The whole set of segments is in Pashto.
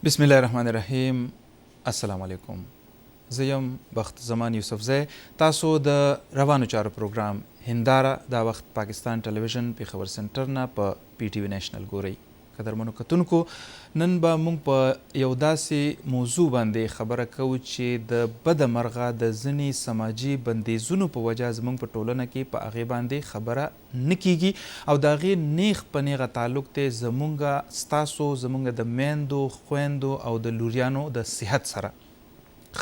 بسم الله الرحمن الرحیم. السلام علیکم. زه یم بخت زمان یوسفزی. تاسو د روانو چارو پروګرام هنداره دا وخت پاکستان ټلویزیون پیښور سنټر نه په پی ټي وي نیشنل ګورئ. قدرمنو کتونکو، نن به موږ په یو داسې موضوع باندې خبره کوو چې د بده مرغه د ځینې سماجي بندیزونو په وجه زموږ په ټولنه کې په هغې باندې خبره نه کیږي او د هغې نیغ په نیغه تعلق دی زموږ ستاسو زموږ د میندو خویندو او د لوریانو د صحت سره.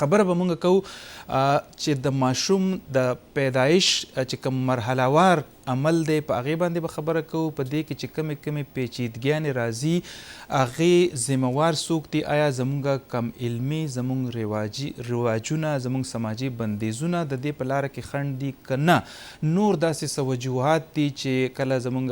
خبره به مونږ کوو چې د ماشوم د پیدایش چې کوم مرحله وار عمل دی په هغې باندې به خبره کوو. په دې کې چې کمې پیچیدګیانې راځي هغې ذمهوار څوک دي؟ آیا زموږ کم علمي، زموږ رواجونه، زموږ سماجي بندیزونه د دې په لاره کې خنډ دي که نه نور داسې څه وجوهات دي چې کله زموږ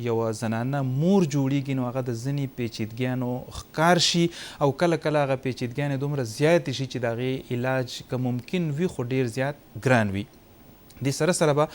یوه زنانه مور جوړیږي نو هغه د ځینې پیچیدګیانو ښکار شي او کله کله هغه پیچیدګیانې دومره زیاتې شي چې د هغې علاج که ممکن وي خو ډیر زیات ګران وي. دې سره سره به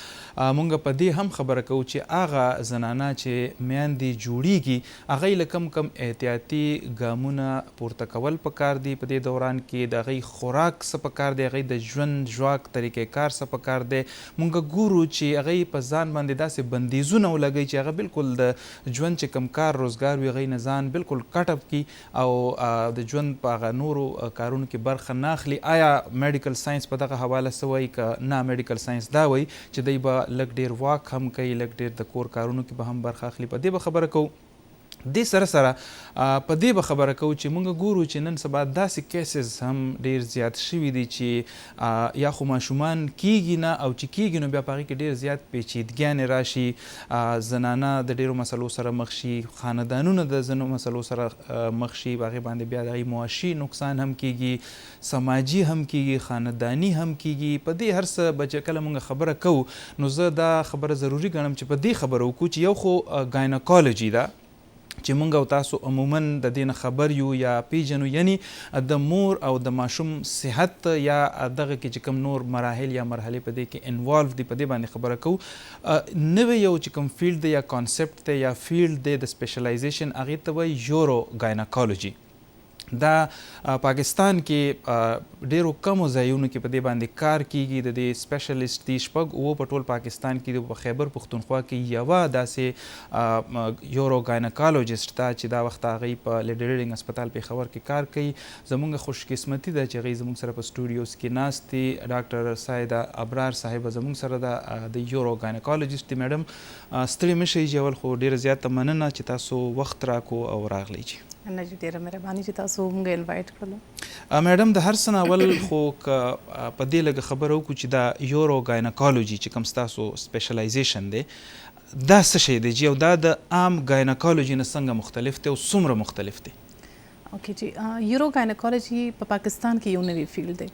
مونږ په دې هم خبره کوو چې هغه زنانه چې میندې جوړیږي هغوی له کم احتیاطي ګامونه پورته کول پکار دي. په دې دوران کې د هغوی خوراک څه پکار دی، هغوی د ژوند ژواک طریقې کار څه پکار دی. مونږ ګورو چې هغوی په ځان باندې داسې بندیزونه ولګوي چې هغه بالکل د ژوند چې کم کار روزګار وي هغوی نه ځان بالکل کټ اپ کړي او د ژوند په هغه نورو کارونو کې برخه نه اخلي. آیا میډیکل ساینس په دغه حواله څه وایي که نه؟ میډیکل ساینس دا وایي چې دوی به لږ ډیر واک هم کوي، لږ ډیر د کور کارونو کې به هم برخه اخلي. په دې به خبره کوو. دې سره سره په دې به خبره کوو چې موږ ګورو چې نن سبا داسې کیسز هم ډیر زیات شوي دي چې یا خو ماشومان کیږي نه او چې کیږي نو بیا په هغې کې ډیر زیات پیچیدګیانې راشي، زنانه د ډیرو مسلو سره مخ شي، خاندانونه د ځینو مسلو سره مخ شي، په هغې باندې بیا د هغې معاشي نقصان هم کیږي، سماجي هم کیږي، خانداني هم کیږي. په دې هر څه به چې کله موږ خبره کوو نو زه دا خبره ضروري ګڼم چې په دې خبره وکړو چې یو خو گایناکالوجي ده چې مونږ او تاسو عموما د دې نه خبر یو یا پیژنو، یعنی د مور او د ماشوم صحت یا دغه کې چې کوم نور مراحل یا مرحلې په دې کې انوالو دي په دې باندې خبره کوو. نوی یو چې کوم فیلډ دی یا کانسپټ دی یا فیلډ دی د سپیشلایزیشن هغې ته وایي یورو گایناکالوجي. دا پاکستان کې ډیرو کمو ځایونو کې په دې باندې کار کیږي. د دې سپیشلیسټ دي شپږ اووه په ټول پاکستان کې، په خیبر پښتونخوا کې یوه داسې یورو گایناکالوجسټ ده چې دا وخت هغوی په لیډي ریډنګ هسپتال پیښور کې کار کوي. زموږ خوشقسمتي ده چې هغوی زموږ سره په سټوډیوز کې ناست دي. ډاکټر سایده ابرار صاحبه زموږ سره ده، د یورو گایناکالوجسټ دي. میډم ستړي مه شئ، اول خو ډیره زیاته مننه چې تاسو وخت راکو او راغلی. نه جی ډیره مهرباني چې تاسو موږ انوایټ کړلو. میډم د هر څه نه اول خو که په دې لږه خبره وکړو چې دا یورو گایناکالوجي چې کوم ستاسو سپیشلایزیشن دی دا څه شی دی جی او دا د عام گایناکالوجي نه څنګه مختلف دی او څومره مختلف دی؟ اوکې جی، یورو گایناکالوجي په پاکستان کې یو نوی فیلډ دی.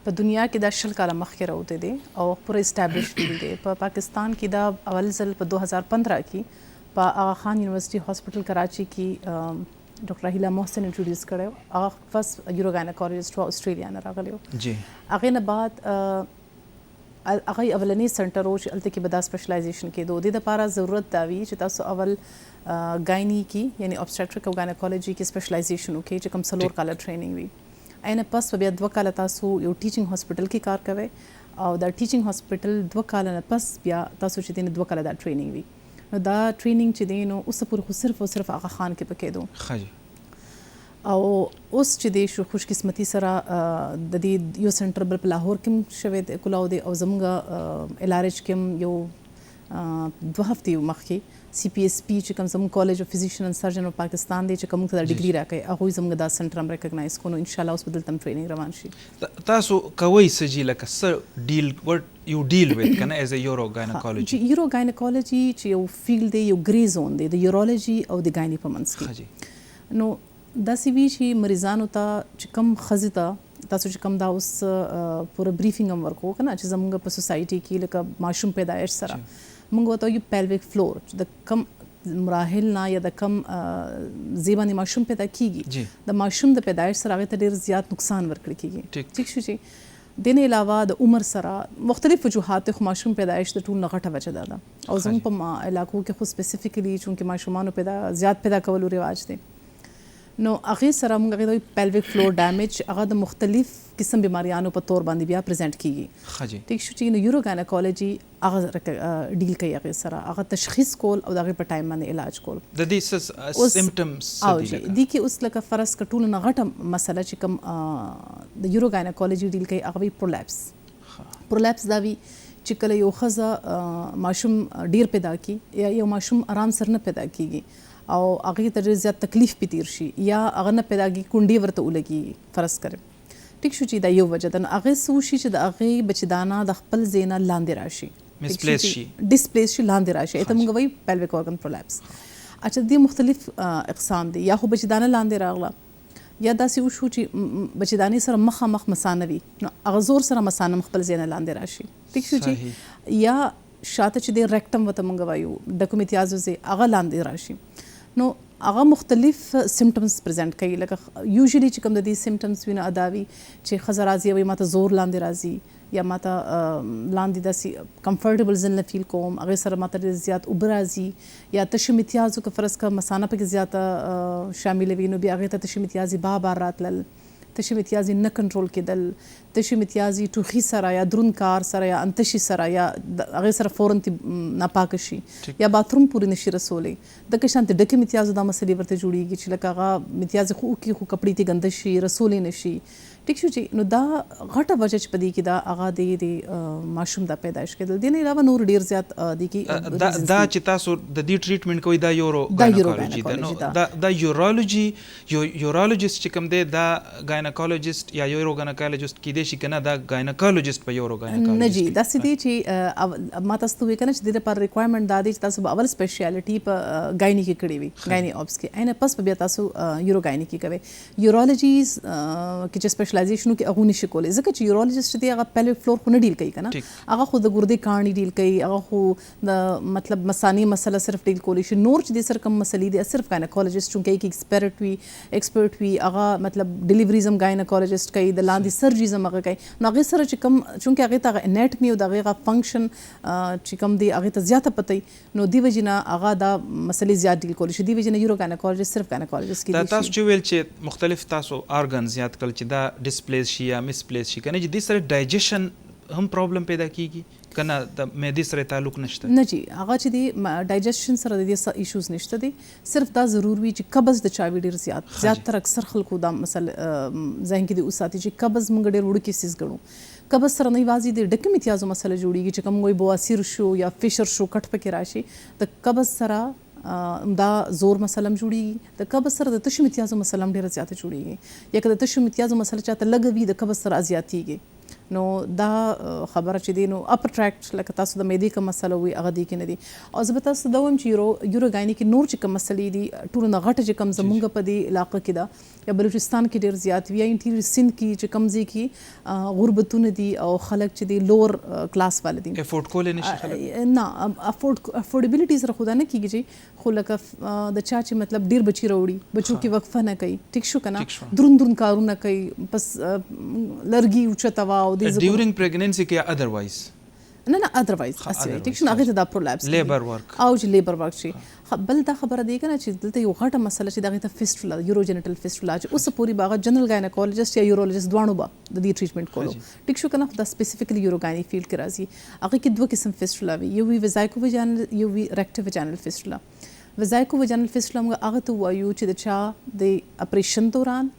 په دنیا کې دا 20 کاله مخکې راوتی دی او پوره اسټابلیش فیلډ دی. په پاکستان کې دا اول ځل په 2015 کې په آغا خان یونیورسټي هاسپټل کراچي کې ډاکټر هیله محسن انټروډیوس کړی. هغه فرست یورو گایناکالوجسټ و اسټرالیا نه راغلی و. هغې نه بعد هغه اولنی سنټر و چې هلته کې به دا سپیشلایزیشن کېدو. د دې دپاره ضرورت دا وي چې تاسو اول ګایني کې یعنی obstetric او گایناکالوجي کې سپیشلایزیشن وکړئ چې کوم 4 کاله ټریننګ وي. اینه پس بیا 2 کاله تاسو یو ټیچینګ هاسپټل کې کار کوئ او دا ټیچینګ هاسپټل 2 کاله نه پس بیا تاسو چې دی 2 کاله دا ټریننګ وي. نو دا ټریننګ چې دی نو اوس پورې خو صرف او صرف آغا خان کې پکېدو او اوس چې دی شو خوشقسمتي سره د دې یو سنټر بل په لاهور کې هم شوی دی کلاو دی او زموږ LRH کې هم یو 2 هفتې مخکې CPSP چې کوم زموږ کالج اف فزیشن اند سرجن اف پاکستان دی چې کوم ته ډیګري راکوي هغوی زموږ دا سنټر هم ریکګنایز کړو. نو انشاءالله اوس به دلته هم ټریننګ روان شي. تاسو کوئ څه جي لکه څه ډیل وټ یو ډیل ویت کنه ایز ا یورو گایناکالوجي؟ یورو گایناکالوجي چې یو فیلډ دی، یو ګری زون دی د یورولوجي او د ګایني په منځ کې. نو داسې وي چې مریضانو ته چې کم ښځې ته تاسو چې کم دا اوس پوره بریفینګ هم ورکوو که نه چې زموږ په سوسایټي کې لکه ماشوم پیدایش سره موږ ورته وایو پیلویک فلور د کم مراحل نه یا د کم ځای باندې ماشوم پیدا کیږي د ماشوم د پیدایش سره هغې ته ډېر زیات نقصان ورکړی کیږي. ټیک شو چې د نه علاوه د عمر سره مختلف وجوهات خو ماشوم پیدایش د ټول نه غټه وجه ده او زموږ په علاقو کې خو سپیسیفیکلی چونکې ماشومانو زیات پیدا کولو رواج دی نو هغه سره موږ هغه د پیلویک فلور ډیمیج هغه د مختلف قسم بیماریانو په تور باندې بیا پریزنټ کیږي خجی ټیک شو چې نو یورو گاینیکولوژي هغه ډیل کوي هغه سره هغه تشخیص کول او دغه په ټایم باندې علاج کول د دې سیمټمز او دي کې اوس لکه فرض کټول نه غټه مسله چې کوم د یورو گاینیکولوژي ډیل کوي هغه پرولپس دا وی چې کله یو ښځه ماشوم ډیر پیدا کی یا یو ماشوم آرام سره نه پیدا کیږي او هغه ته ډیر زیات تکلیف پې تیر شي یا هغه نه پیدا کی کونډې ورته ولګي فرض کړي ټیک شو چې دا یو وجه ده هغه سو شي چې د هغه بچدانا د خپل زینا لاندې راشي مسپلیس شي ډیسپلیس شي لاندې راشي ته موږ وایي پیلویک اورګن پرولپس اچھا دي مختلف اقسام دي یا خو بچدانا لاندې راغله یا داسې وشو چې بچداني سره مخامخ مسانه وي نو هغه زور سره مسانه خپل زینا لاندې راشي ټیک شو چې یا شاته چې د ریکټم وته موږ وایو د کوم امتیاز زی هغه لاندې راشي نو هغه مختلف سیمټمز پریزنټ کوي لکه یوزلی چې کوم د دې سیمټمز وینه اداوي چې ښځه راځي وي ماته زور لاندې راځي یا ماته لاندې داسې کمفرټیبل ځل نه فیل کوم هغې سره ماته ډېر زیات اوبه راځي یا تشه امتیازو که فرض کړه مثانه پکې زیاته شامله وي نو بیا هغې ته تشه امتیازي بار راتلل تشه امتیازي نه کنټرول کېدل تشه امتیازي ټوخي سره یا دروند کار سره یا انتشي سره یا هغې سره فورن ناپاکه شي یا باتروم پورې نشي رسولی دغه شانتې ډکې امتیازو دا مسلې ورته جوړیږي چې لکه هغه امتیاز خو وکړي خو کپړې ته ګنده شي رسولی نشي ټیک شو چې نو دا غټه وجه چې په دې کې دا هغه د ماشوم د پیدایش کېدل دې نه علاوه نور ډیر زیات دي کې دا چې تاسو د دې ټریټمنټ کوي دا یورو گاینیکولوژي ده نو دا یورولوژي یورولوژیست چې کوم دی دا گاینیکولوژیست یا یورو گاینیکولوژیست کې دی شي کنه دا گاینیکولوژیست په یورو گاینیکولوژي نه جی دا سدي چې ما تاسو ته وکنه چې د لپاره ریکوایرمنټ دا دی چې تاسو اول سپیشلیټي په گاینی کې کړی وي گاینی اوپس کې اینه پس بیا تاسو یورو گاینی کې کوي یورولوژیز کې چې سپیشلایزیشن کې هغه نشي کولای ځکه چې یورولوژیست دی هغه پیلویک فلور خو نه ډیل کوي کنه هغه خو د ګردې کاڼي ډیل کوي هغه خو د مطلب مسانی مسله صرف ډیل کولی شي نور چې د سر کم مسلې دي صرف گاینیکولوژیست چونکه کې ایکسپرت وي هغه مطلب ډیلیوریزم گاینیکولوژیست کوي د لاندې سرجریزم هغه کوي نو هغه سره چې کم چونکه هغه ته انټمی او دغه فنکشن چې کم دی هغه ته زیاته پته نو دی وجنه هغه دا مسلې زیات ډیل کولی شي دی وجنه یورو گاینیکولوژیست صرف گاینیکولوژیست کې تاسو چې ویل چې مختلف تاسو ارګن زیات کړل چې دا ډیسپلیس شي یا مسپلیس شي کنه چې د سره ډایجیشن هم پرابلم پیدا کیږي کنه د معدې سره تعلق نشته نه جی هغه چې دی ډایجیشن سره د دې ایشوز نشته دي صرف دا ضروري چې قبض د چاوي ډیر زیات تر اکثر خلکو دا مسله ذهن کې دی اوساتي چې قبض موږ ډیر وړو کې سیس غړو قبض سره نه یوازې د ډکه امتیازو مسله جوړیږي چې کوم وای بواسیر شو یا فشر شو کټ پکې راشي د قبض سره دا زور مسلم جوړیږي د قبض سره د تشو امتیازو مسلم ډیره زیاته جوړیږي یا که د تشو امتیازو مسله چاته لګوي د قبض سره زیاتیږي نو دا خبره چې دی نو اپر ټریکټ لکه تاسو د معدې کوم مسله وي هغه دی کې نه دي او زه به تاسو دا وایم چې یورو گاینی کې نور چې کوم مسلې دي ټول نه غټه چې کوم زمونږ په دې علاقه کې دا یا بلوچستان کې ډیر زیات وي یا انټیریور سند کې چې کوم ځای کې غربتونه دي او خلک چې دی لوور کلاس والے دي افورد کول نشي خلک نه افورډیبিলিټی سره خدا نه کیږي خو لکه د چا چې مطلب ډیر بچی راوړي بچو کې وقفه نه کوي ټیک شو کنه درون کارونه کوي بس لرګي اوچتوا ډیورینګ پریګننسي کې اذروایز نه اذروایز اصلي ټیک شو هغه ته دا پرولپس لیبر ورک او چې لیبر ورک شي بل دا خبره دی کنه چې دلته یو غټه مسله چې دغه ته فیسټولا یوروجینیټل فیسټولا چې اوس پوری باغ جنرال گاینیکولوژیست یا یورولوژیست دوانو با د دې ټریټمنټ کولو ټیک شو کنه دا سپیسیفیکلی یوروګاینی فیلډ کې راځي هغه کې دوه قسم فیسټولا وي یو وی وزایکو وجانل یو وی ریکټیو وجانل فیسټولا وزایکو وجانل فیسټولا موږ هغه ته وایو چې د چا د اپریشن دوران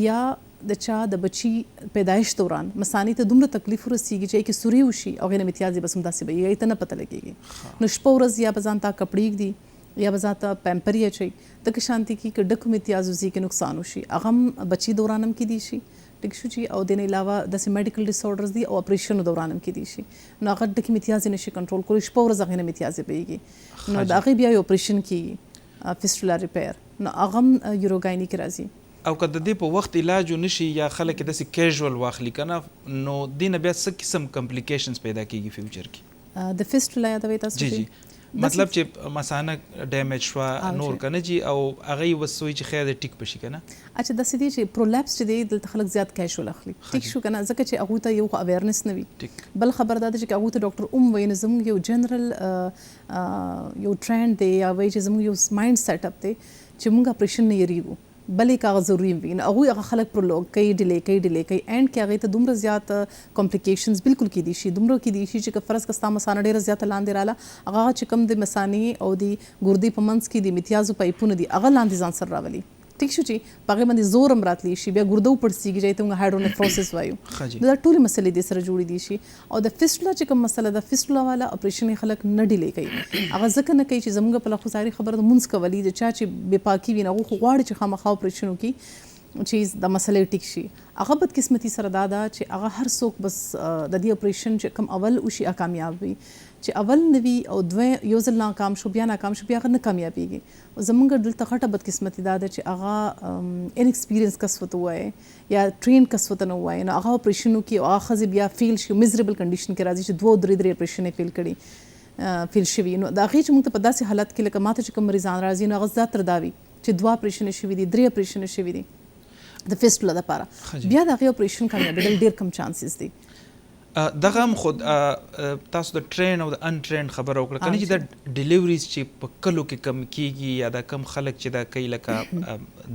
یا د چا د بچی پیدایش دوران مسانی ته دومره تکلیف ورسیږي چې کې سوري وشي او غنه امتیاز بس مداسې به یې ته نه پته لګيږي نو شپه ورځ یا بزانتا کپړې دي یا بزاتا پیمپری اچي د شانتي کې ډک امتیاز وزي کې نقصان وشي هغه بچی دورانم کې دي شي ټیک شو چې او د نه علاوه د میډیکل ډیس اوردرز دي او اپریشن دورانم کې دي شي نو هغه ډک امتیاز نشي کنټرول کولی شپه ورځ غنه امتیاز بهږي نو دا هغه بیا اپریشن کې فیسټولا ریپیر نو هغه یوروګاینی کې راځي او که د دې په وخت علاج نشي یا خلک داسې کیژوال واخلي کنه نو دینه بیا څه قسم کمپلیکیشنز پیدا کیږي فیوچر کې د فیسټولا یا د وې تاسو جی مطلب چې مثانه ډیمیج شو نور کنه جی او هغه وسوي چې خیر ټیک پشي کنه اچھا د سدي چې پرولپس چې دی د خلک زیات کیژوال اخلي ټیک شو کنه ځکه چې هغه ته یو اویرنس نه وي بل خبر ده چې هغه ته ډاکټر وای نظم یو جنرال یو ټرند دی یا وای چې زموږ یو مایند سیټ اپ دی چې موږ اپریشن نه یریږو بلې کاغذ ضروري وي نو هغوی هغه خلک پرلوګ کوي ډیلی کوي اینډ کې هغې ته دومره زیات کمپلیکیشنز بالکل کیدی شي دومره کیدی شي چې که فرض که ستا مثانه ډېره زیاته لاندې راله هغه چې کوم د مثانې او د ګردې په منځ کې د امتیازو پایپونه دي هغه لاندې ځان سره راولي ټیک شو چې په هغې باندې زور هم راتلی شي بیا ګرده وپړسېږي چې ته موږ هایډرونیفروسس وایو نو دا ټولې مسلې دې سره جوړې دي شي او د فیسټولا چې کوم مسله ده فیسټولا والا اپریشن یې خلک نه ډیلی کوي هغه ځکه نه کوي چې زموږ په لخوا ظاهري خبره د مونځ کولی د چا چې بې پاکي وي نو هغه خو غواړي چې خامخا اپریشن وکړي چې د مسلې ټیک شي هغه بدقسمتي سره دا ده چې هغه هر څوک بس د دې اپریشن چې کوم اول وشي کامیاب وي چې اول نوي او یو ځل ناکام شو بیا ناکام شو بیا هغه نه کامیابیږي زمونږ دلته غټه بدقسمتي دا ده چې هغه ان ایکسپیرینس کس ورته ووایي یا ټرین کس ورته نه ووایي نو هغه اپریشن وکړي او هغه ښځې بیا فیل شي میزریبل کنډیشن کې راځي چې 2-3 اپریشن یې فیل کړي فیل شوي نو د هغې چې موږ ته په داسې حالت کې لکه ماته چې کوم مریضان راځي نو هغه زیاتره دا وي چې 2 اپریشن شوي دي 3 اپریشن شوي دي د فیسټولا دپاره بیا د هغې اپریشن کامیابېدل ډېر کم چانسز دي دغه هم خود تاسو د ټرین او د ان ټرین خبره وکړه کنه چې د ډیلیوریز چې په کلو کې کم کیږي یا د کم خلک چې دا کوي لکه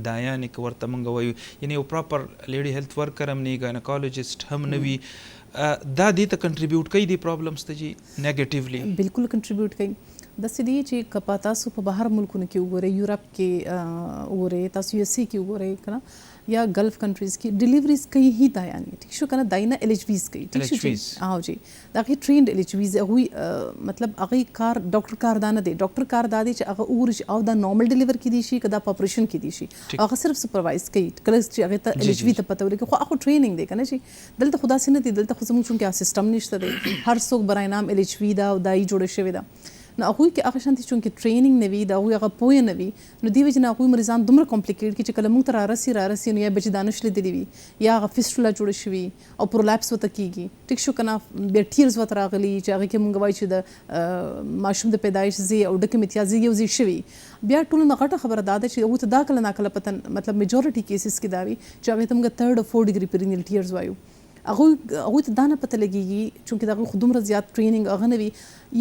دایانې که ورته موږ وایو یعنې یو پراپر لیډي هیلث ورکر هم نه وي ګاینکالوجسټ هم نه وي دا دې ته کنټریبیوټ کوي دې پرابلمس ته چې نیګیټیولی بالکل کنټریبیوټ کوي داسې دي چې که په تاسو په بهر ملکونو کې وګورئ یورپ کې وګورئ تاسو یو اس ای کې وګورئ که نه یا گلف کنٹریز کی ڈیلیوریز کوي هی دا یعنی ٹھیک شو کنه داینه ال ایچ ویز کوي ٹھیک شو او جی دا کی ټرینډ ال ایچ ویز هغه مطلب هغه کار ډاکټر کار دانه دی ډاکټر کار دادی چې هغه اورج او دا نارمل ډیلیور کی دي شي کدا اپریشن کی دي شي هغه صرف سپروایز کوي کله چې هغه ته ال ایچ وی ته پته ولګي خو هغه ټریننګ دی کنه چې دلته خدا سينه دي دلته خو زموږ چونکه سیستم نشته دی هر څوک برای نام ال ایچ وی دا او دای جوړ شوی دا نو هغوی کې هغه شانتي چونکې ټریننګ نه وي د هغوی هغه پوهه نه وي نو دې وجې نه هغوی مریضان دومره کمپلیکیټ کړي چې کله موږ ته رارسي نو یا بچې دانش لیدلي وي یا هغه فیسټولا جوړه شوي او پرولاپس ورته کېږي ټیک شو که نه بیا ټیرز ورته راغلي چې هغې کې موږ وایو چې د ماشوم د پیدایش ځای او ډکې امتیازي یو ځای شوي بیا ټولو نه غټه خبره دا ده چې هغوی ته دا کله ناکله پته مطلب میجورټي کیسز کې دا وي چې هغې ته موږ 3 او 4 ډیګري پیرینیل ټیرز وایو هغوی ته دا نه پته لګېږي چونکې د هغوی خو دومره زیات ټریننګ هغه نه وي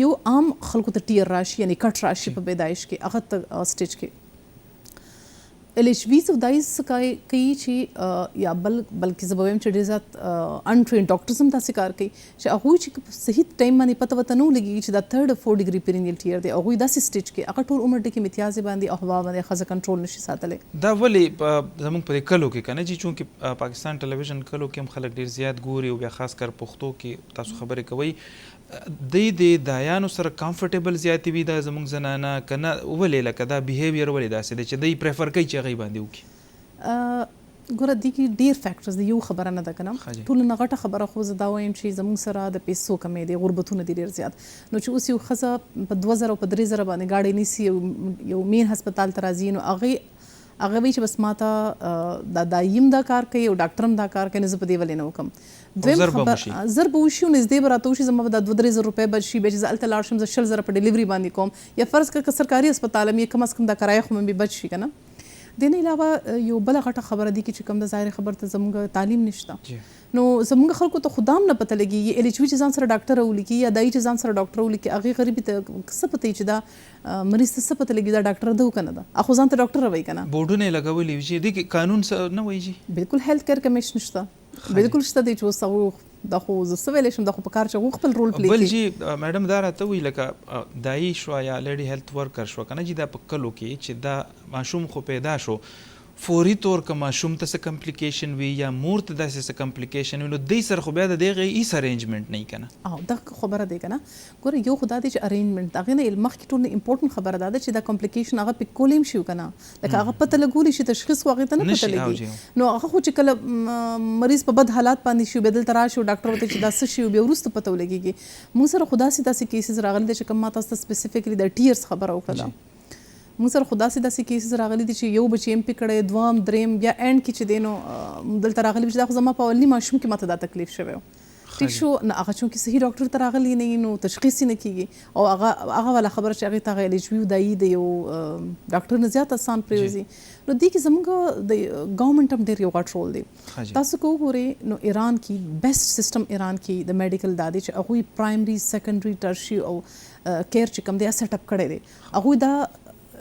یو عام خلکو ته ټیر راشي یعنی کټ راشي په پیدایش کې هغه ته سټیج کې ال ایچ وی څه دای څه کوي چې یا بلکې زه به وایم چې ډېر زیات انټرین ډاکټرز هم داسې کار کوي چې هغوی چې په صحیح ټایم باندې پته ورته نه ولګېږي چې دا 3 او 4 ډیګري پیرینیل ټیر دی هغوی داسې سټیج کې هغه ټول عمر ډکې امتیازې باندې او هوا باندې ښځه کنټرول نشي ساتلی دا ولې زموږ په دې کلو کې که نه چې چونکې پاکستان ټلویزیون کلو کې هم خلک ډېر زیات ګوري او بیا خاص کر پښتو کې تاسو خبرې کوئ د دایانو سره کمفرټیبل زیاتې وي دا زموږ زنانه که نه ولې لکه دا بیهیویر ولې داسې دی چې دوی پریفر کوي چې هغې باندې وکړي ګوره دې کې ډېر فیکټرز دی یو خبره نه ده که نه ټولو نه غټه خبره خو زه دا وایم چې زموږ سره د پیسو کمی دی غربتونه دي ډېر زیات نو چې اوس یو ښځه په 2000 او په 3000 باندې ګاډی نیسي یو مین هسپتال ته راځي نو هغه وایي چې بس ماته دا یم دا کار کوي او ډاکټر هم دا کار کوي نو زه په دې ولې نه وکړم دویم خبر زر به وشي او نږدې به راته وشي زما به دا 2-3 زره روپۍ به شي بیا چې زه هلته لاړ شم زه 100 زره په ډیلیوري باندې کوم یا فرض کړه که سرکاري هسپتال هم یې کم از کم دا کرایه خو مې بچ شي که نه دې نه علاوه یو بله غټه خبره دي چې کوم د ظاهري خبر ته زموږ تعلیم نشته نو زموږ خلکو ته خدام نه پته لګېږي ال ایچ وي چې ځان سره ډاکټر راولیکي یا دایي چې ځان سره ډاکټر راولیکي هغې غریبي ته څه پته چې دا مریض ته څه پته لګي دا ډاکټر ده که نه ده خو ځان ته ډاکټر روي که نه بورډونه یې لګولي وي چې دې کې قانون څه نه وایي جي بالکل هیلث کیر کمیشن شته بالکل شته دی چې اوس هغوی دا خو زه څه ویلی شم دا خو په کار چې هغوی خپل رول پلی بل جی میډم دا راته وایي لکه دایي شوه یا لیډي هیلث ورکر شوه که نه جي دا په کلو کې چې دا ماشوم خو پیدا شو فوري طور که ماشوم ته څه کمپلیکیشن وي یا مور ته داسې څه کمپلیکیشن وي نو دوی سره خو بیا د دغې هیڅ ارینجمنټ نه وي که نه او دا خبره دی که نه ګوره یو خو دا دی چې ارینجمنټ د هغې نه مخکې ټول نه امپورټنټ خبره دا ده چې دا کمپلیکیشن هغه پې کولی هم شي که نه لکه هغه پته لګولی شي تشخیص خو هغې ته نه پته لګي نو هغه خو چې کله مریض په بد حالات باندې شي بیا دلته راشي ډاکټر ورته چې دا څه شي بیا وروسته پته ولګېږي موږ سره خو داسې کیسز راغلي دي چې کوم ما تاسو ته سپیسیفیکلی د ټیرز خبره وکړه موږ سره خو داسې کیسز راغلي دي چې یو بچی ایم پی کړی دویم دریم بیا اینډ کې چې دی نو دلته راغلي چې دا خو زما په اولني ماشوم کې ماته دا تکلیف شوی و ټیک شو نه هغه چونکې صحیح ډاکټر ته راغلی نه نو تشخیص یې نه کېږي او هغه والا خبره چې هغې ته هغه ال ایچ وي دایي د یو ډاکټر نه زیات اسان پرېوځي نو دې کې زموږ د ګورنمنټ هم ډېر یو غټ رول دی تاسو که وګورئ نو ایران کې بیسټ سیسټم ایران کې د میډیکل دا دی چې هغوی پرایمري سیکنډري ټرشي او کیر چې کوم دی سیټ اپ کړی دی هغوی دا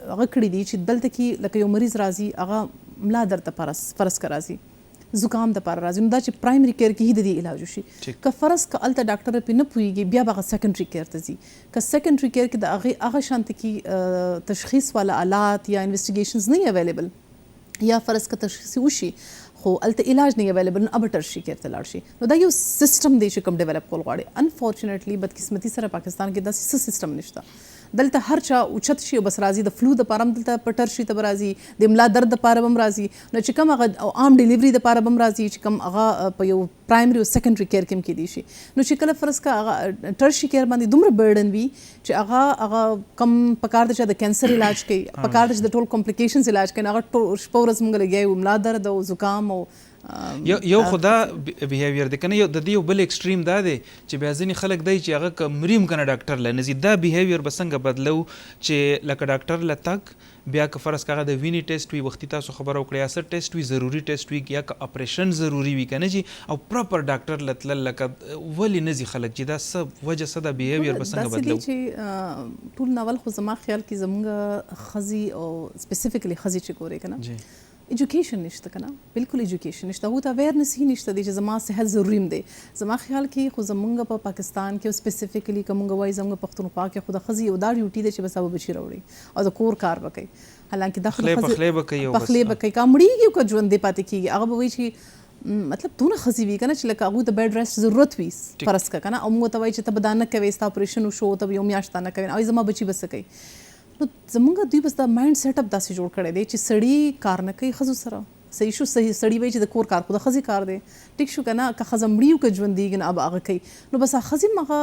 هغه کړي دي چې دلته کې لکه یو مریض راځي هغه ملا درد لپاره فرض که راځي زکام دپاره راځي نو دا چې پرایمري کیر کې د دې علاج وشي که فرض که هلته ډاکټر پرې نه پوهېږي بیا به هغه سیکنډري کیر ته ځي که سیکنډري کیر کې د هغه شانته کې تشخیص والا آلات یا انویسټیګیشنز نه اویلیبل یا فرض که تشخیص وشي خو هلته علاج نه اویلیبل نو اب ټرشي کیر ته لاړ شي نو دا یو سیستم دی چې کوم ډیولپ کول غواړي انفارچونیټلی بدقسمتي سره پاکستان کې داسې څه سیستم نشته دلته هر چا اوچت شي او بس راځي د فلو دپاره هم دلته په ټرشي ته به راځي د ملا درد دپاره به هم راځي نو چې کوم هغه عام ډیلیوري دپاره به هم راځي چې کوم هغه په یو پرایمري او سیکنډري کیر کې هم کیدی شي نو چې کله فرض که هغه ټرشي کیر باندې دومره برډن وي چې هغه کم پکار ده چې د کینسر علاج کوي پکار ده چې د ټول کمپلیکیشنز علاج کوي هغه شپه ورځ موږ لګیا یو ملا درد او زکام او یو خدا بیهیویر دی کنه یو د دې یو بل ایکسټریم دا دی چې بیا ځینې خلک دی چې هغه که مریم کنه ډاکټر له نزي دا بیهیویر به څنګه بدلو چې لکه ډاکټر له تک بیا که فرض کاغه د ویني ټیسټ وي وختي تاسو خبره وکړئ یا څه ټیسټ وي ضروري ټیسټ وي یا که اپریشن ضروري وي کنه جی او پراپر ډاکټر لتل لکه ولې نزي خلک چې دا څه وجه څه دا بیهیویر به څنګه بدلو چې ټول ناول خو زما خیال کې زمونږ خزي او سپیسیفیکلی خزي چې ګوري کنه ایجوکیشن نشته کنه بالکل ایجوکیشن نشته هو ته اویرنس هی نشته دی چې زما صحت ضروري دی زما خیال کې خو زمونږ په پاکستان کې سپیسیفیکلی کومه وای زمونږ پښتونخوا کې خو د خزي او دا ډیوټي دی چې بس ابو بچی راوړي او د کور کار وکړي حالانکه د پخلی بکې کامړي کو ژوندې پاتې کیږي هغه به وایي چې مطلب دونه خزي وی کنه چې لکه هغه د بیډ ریسټ ضرورت وي فرض کنه او موږ ته وایي چې ته بدانه کوي ستا اپریشن وشو ته یو میاشت نه کوي او زما بچي بس کوي نو زمونږ دوی بس دا مایند سیټ اپ داسې جوړ کړی دی چې سړی کار نه کوي ښځو سره صحیح شو صحیح سړی وایي چې د کور کار خو د ښځې کار دی ټیک شو که نه که ښځه مړي وي که ژوندي نه اب هغه کوي نو بس ښځې هم هغه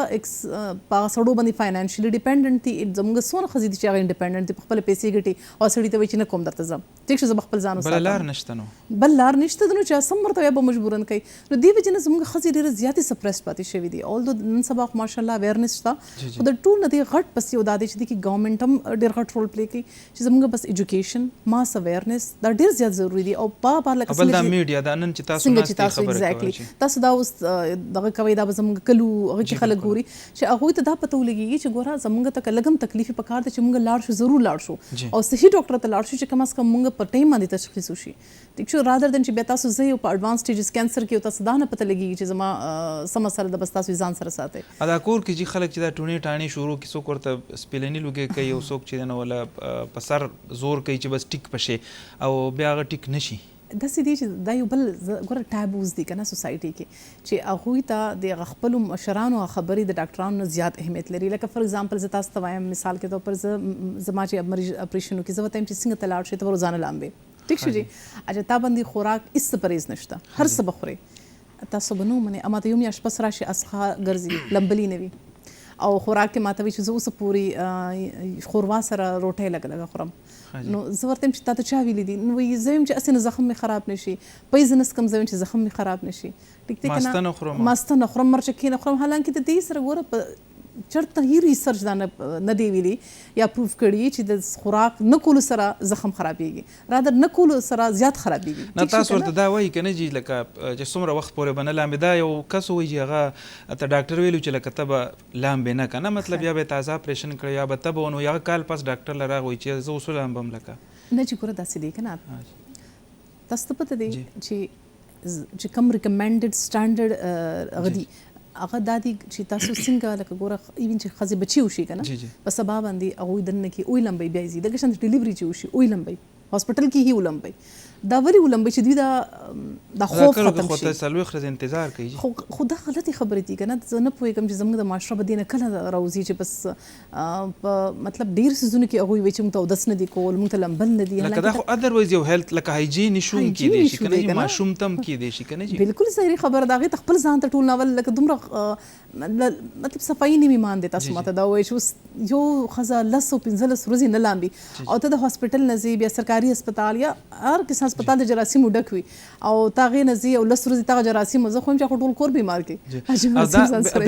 په هغه سړو باندې فاینانشلي ډیپینډنټ دي زموږ څونه ښځې دي چې هغه انډیپینډنټ دي په خپله پیسې ګټي او سړي ته وایي چې نه کوم درته ځم ټیک شو زه به خپل ځان بله لار نشته نو بل لار نشته نو چې سم ورته به مجبورن کوي نو دې وجې نه زموږ ښځې ډېرې زیاتې سپریسډ پاتې شوي دي اولدو نن سبا خو ماشاءالله اویرنس شته خو د ټول نه دی غټ پس یو دا دی چې د ګورنمنټ هم ډېر غټ رول پلی کوي چې زموږ بس ایجوکیشن ماس اویرنس دا ډېر زیات ضروري دی او په لکه دا میډیا دا نن چې تاسو ناستې خبره کوئ تاسو دا اوس دغه کوي دا به زموږ کلو هغه کې خلک ګوري چې هغوی ته دا پته ولګېږي چې ګوره زموږ ته لږ تکلیف پکار دی چې موږ لاړ شو ضرور لاړ شو او صحیح ډاکټر ته لاړ شو چې کم از کم موږ په ټایم باندې تشخیص وشي ټیک شو رادر دن چې بیا تاسو زه یو په اډوانس سټیجز کینسر کې تاسو دا نه پته لګېږي چې زما څه مسله ده بس تاسو ځان سره ساتئ دا کور کې چې خلک چې دا ټونې ټانې شروع کړي څوک ورته سپیلني لوګی کوي او څوک چې نه ولا په سر زور کوي چې بس ټیک پشي او بیا هغه ټیک نشي داسې دی چې دا یو بل ګوره ټابوز دي که نه سوسایټي کې چې هغوی ته د خپلو مشرانو خبرې د ډاکټرانو نه زیات اهمیت لري لکه فار ایگزامپل زه تاسو ته وایم مثال کې طور پر زما چې مریض اپریشن وکړي زه ورته وایم چې څنګه ته لاړ شې ته به روزانه لامبې ټیک شو جی اچھا تا باندې خوراک هېڅ پرهیز نشته هر څه به خورې تاسو به نه ومنئ اما ته یو میاشت پس راشي اسخا ګرځي لمبلي نه وي او خوراک کې ماته وي چې زه اوس پورې ښوروا سره روټۍ لږ لږه خورم نو زه ورته یم چې تا ته چا ویلي دي نو وایي زه یم چې هسې نه زخم مې خراب نه شي پی زه نسکم زه یم چې زخم مې خراب نه شي ټیک دی که نه ماسته نه خورم مرچکې نه خورم حالانکه د دې سره ګوره په چرته هی ریسرچ دا نه دی ویلي یا پروف کړي چې د خوراک نه کولو سره زخم خرابېږي رادر نه کولو سره زیات خرابېږي نه تاسو ورته دا وایي که نه جي لکه چې څومره وخت پورې به نه لامبې دا یو کس وایي چې هغه ته ډاکټر ویلو چې لکه ته به لامبې نه که نه مطلب یا به تازه اپریشن کړی یا به ته به نو هغه کال پس ډاکټر له راغی چې زه اوس لامبم لکه نه چې ګوره داسې دی که نه تاسو ته پته دی چې کوم ریکمنډډ سټانډرډ هغه دي هغه دا دي چې تاسو څنګه لکه ګوره ایون چې ښځې بچي وشي که نه په سبا باندې هغوی دننه کې اوی لمبئ بیا یې ځي دغه شان ډیلیوري چې وشي اوی لمبئ هاسپټل کې هی ولمبئ دا ولې ولمبئ چې دوی دا خوف ختم شي څلوېښت ورځې انتظار کوي خو دا غلطې خبرې دي که نه زه نه پوهېږم چې زموږ د معاشره به دې نه کله راوځي چې بس په مطلب ډېر څیزونو کې هغوی وایي چې موږ ته اودس نه دي کول موږ ته لمبل نه دي لکه دا خو ادروایز یو هیلث لکه هایجین ایشو هم کیدی شي که نه ماشوم ته هم کیدی شي که نه جي بالکل صحیح خبره ده هغې ته خپل ځان ته ټول ناول لکه دومره مطلب صفایي نه ایمان دی تاسو ماته دا وایي چې اوس یو ښځه 10 او 15 ورځې نه لامبي او ته د هاسپټل نه ځې بیا سرکاري هسپتال یا هر قسم هسپتال د جراثیمو ډک وي او تا هغې نه ځې او 10 ورځې تا جراثیم زه خو یم چې خو ټول کور بیمار کړي